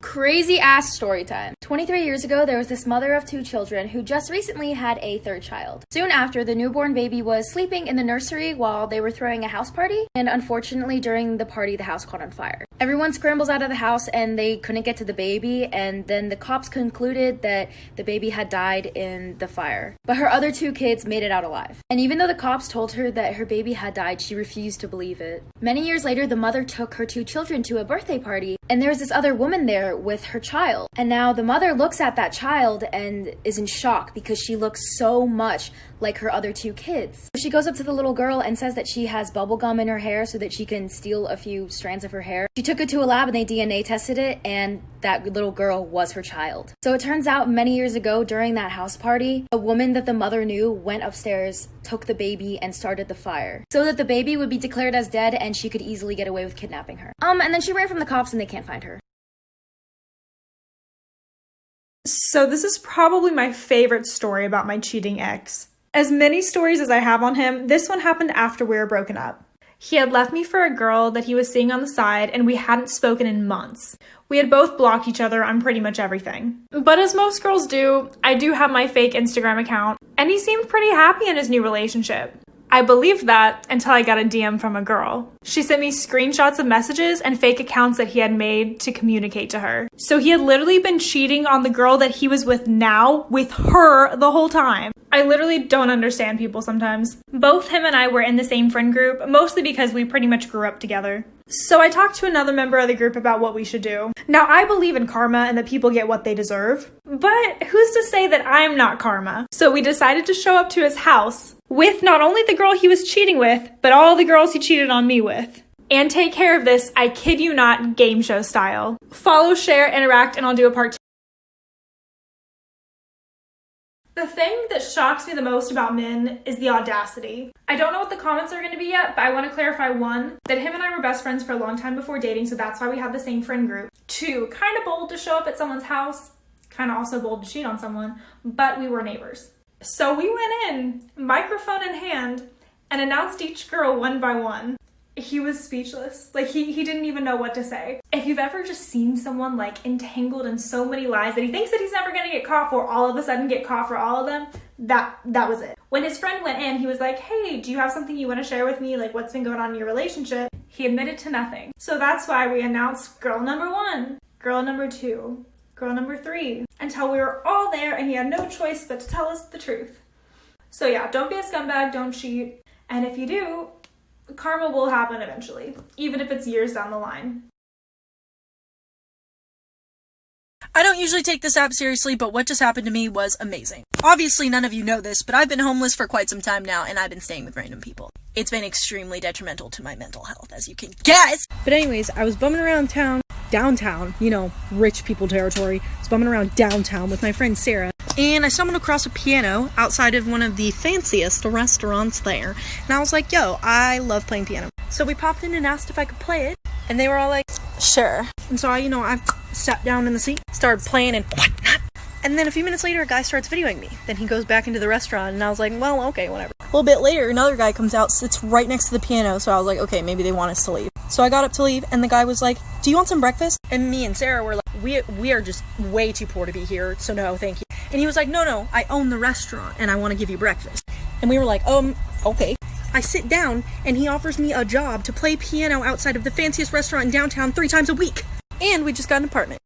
Crazy ass story time. 23 years ago, there was this mother of 2 children who just recently had a 3rd child. Soon after, the newborn baby was sleeping in the nursery while they were throwing a house party, and unfortunately, during the party, the house caught on fire. Everyone scrambles out of the house and they couldn't get to the baby, and then the cops concluded that the baby had died in the fire. But her other 2 kids made it out alive. And even though the cops told her that her baby had died, she refused to believe it. Many years later, the mother took her 2 children to a birthday party, and there was this other woman there with her child. And now the mother looks at that child and is in shock because she looks so much like her other 2 kids. She goes up to the little girl and says that she has bubble gum in her hair so that she can steal a few strands of her hair. She took it to a lab and they DNA tested it, and that little girl was her child. So it turns out many years ago during that house party, a woman that the mother knew went upstairs, took the baby, and started the fire so that the baby would be declared as dead and she could easily get away with kidnapping her. And then she ran from the cops and they can't find her. So this is probably my favorite story about my cheating ex. As many stories as I have on him, this one happened after we were broken up. He had left me for a girl that he was seeing on the side, and we hadn't spoken in months. We had both blocked each other on pretty much everything. But as most girls do, I do have my fake Instagram account, and he seemed pretty happy in his new relationship. I believed that until I got a DM from a girl. She sent me screenshots of messages and fake accounts that he had made to communicate to her. So he had literally been cheating on the girl that he was with now with her the whole time. I literally don't understand people sometimes. Both him and I were in the same friend group, mostly because we pretty much grew up together. So I talked to another member of the group about what we should do. Now, I believe in karma and that people get what they deserve, but who's to say that I'm not karma? So we decided to show up to his house with not only the girl he was cheating with, but all the girls he cheated on me with. And take care of this, I kid you not, game show style. Follow, share, interact, and I'll do a part 2. The thing that shocks me the most about Min is the audacity. I don't know what the comments are going to be yet, but I want to clarify 1, that him and I were best friends for a long time before dating, so that's why we have the same friend group. 2, kind of bold to show up at someone's house, kind of also bold to cheat on someone, but we were neighbors. So we went in, microphone in hand, and announced each girl one by one. He was speechless. Like, he didn't even know what to say. If you've ever just seen someone like entangled in so many lies that he thinks that he's never gonna get caught for, all of a sudden get caught for all of them, that was it. When his friend went in, he was like, hey, do you have something you want to share with me? Like, what's been going on in your relationship? He admitted to nothing. So that's why we announced girl number 1, girl number 2, girl number 3, until we were all there and he had no choice but to tell us the truth. So yeah, don't be a scumbag, don't cheat. And if you do, karma will happen eventually, even if it's years down the line. I don't usually take this app seriously, but what just happened to me was amazing. Obviously, none of you know this, but I've been homeless for quite some time now, and I've been staying with random people. It's been extremely detrimental to my mental health, as you can guess. But anyways, I was bumming around downtown, you know, rich people territory. I was bumming around downtown with my friend Sarah, and I stumbled across a piano outside of one of the fanciest restaurants there. And I was like, yo, I love playing piano. So we popped in and asked if I could play it, and they were all like, sure. And so I sat down in the seat, started playing, and then a few minutes later, a guy starts videoing me. Then he goes back into the restaurant, and I was like, well, okay, whatever. A little bit later, another guy comes out, sits right next to the piano, so I was like, okay, maybe they want us to leave. So I got up to leave, and the guy was like, do you want some breakfast? And me and Sarah were like, we are just way too poor to be here, so no, thank you. And he was like, no, I own the restaurant, and I want to give you breakfast. And we were like, okay. I sit down, and he offers me a job to play piano outside of the fanciest restaurant in downtown 3 times a week. And we just got an apartment.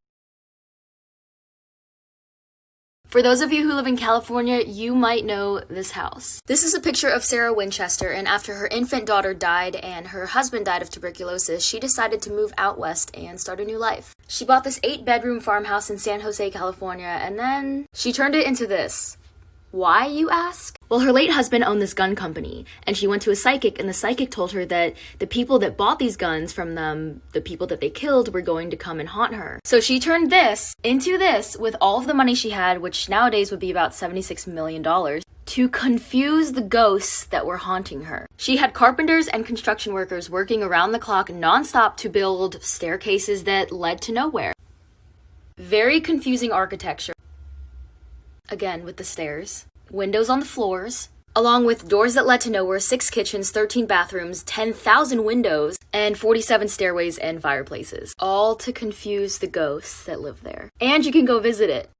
For those of you who live in California, you might know this house. This is a picture of Sarah Winchester, and after her infant daughter died and her husband died of tuberculosis, she decided to move out west and start a new life. She bought this 8-bedroom farmhouse in San Jose, California, and then she turned it into this. Why, you ask? Well, her late husband owned this gun company, and she went to a psychic, and the psychic told her that the people that bought these guns from them, the people that they killed, were going to come and haunt her. So she turned this into this with all of the money she had, which nowadays would be about $76 million, to confuse the ghosts that were haunting her. She had carpenters and construction workers working around the clock nonstop to build staircases that led to nowhere. Very confusing architecture. Again, with the stairs. Windows on the floors. along with doors that led to nowhere, 6 kitchens, 13 bathrooms, 10,000 windows, and 47 stairways and fireplaces, all to confuse the ghosts that live there. And you can go visit it.